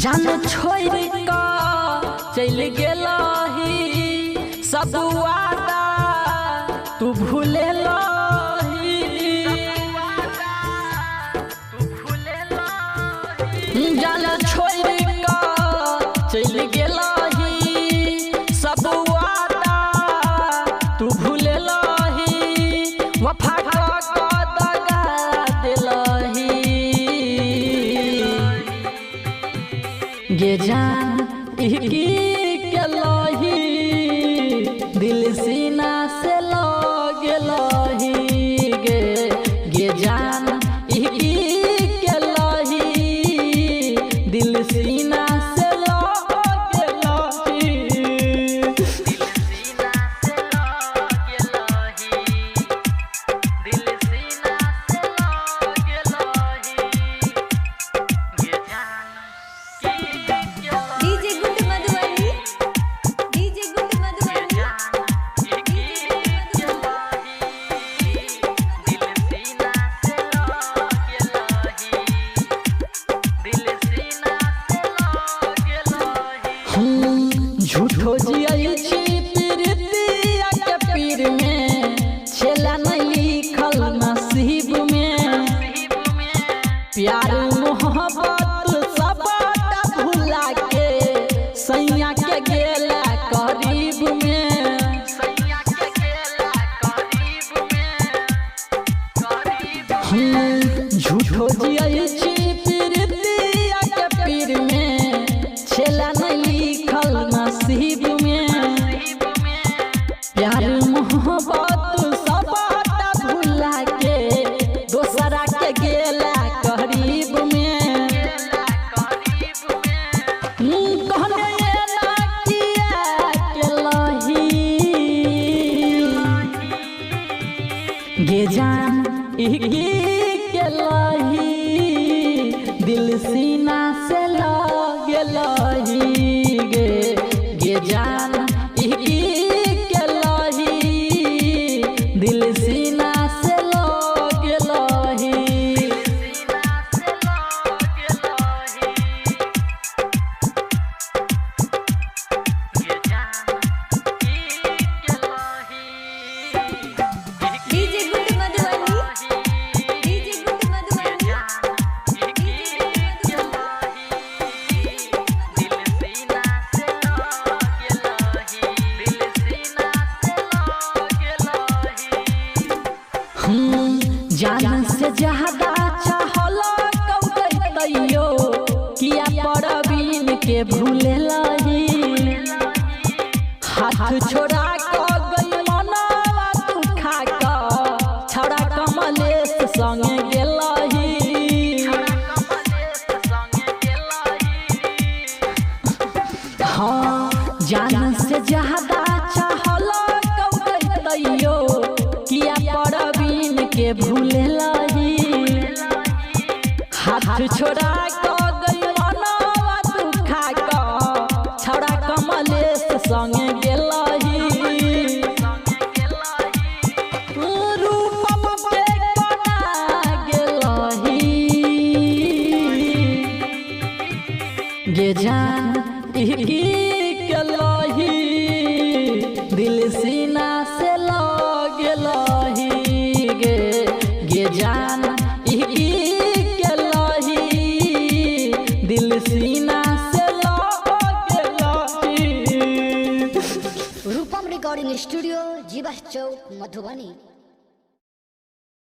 जान छोड़ का चल गेलही सब वादा तू भूले जान छोड़ का चल गेलही सब वादा तू भूले वफा का दगा दिलही गे जान इहकी के लही दिल सीना से लग लही गे जान इहकी के लही दिल सीना से लग लही झूठो जिया प्रीतिया के पीर में छेला नहीं लिखल नसीब में प्यार मोहब्बत सब भुला के सैया के गेला करीब में झूठो जिया प्रीतिया के पीर में छेला नहीं लिखल नसीब में प्यार मोहब्बत सब भुला के दोसरा के गेला करीब में कहने ना किया के लही गे जान इहकी के लही दिल सीना से लग लही गे जान इहकी के लही दिल सीना से लग लही जान से ज्यादा चाहल कौयो किया परवीन के भूले लही हाथ छोड़ा गई मनवा तू खा छड़ा कमलेश संगे गेलही हाँ जान से ज्यादा चाहल कौयो किया परवीन के भूले लही हाथ छोड़ा गई मनवा तू खा छड़ा कमलेश संगे गेलही रूपम के बना गेलही गे जान इहकी के लही दिल सीना से लग लही गे जान इहकी के लही दिल सीना से लग लही। रूपम रिकॉर्डिंग स्टूडियो जीवा चौक मधुबनी।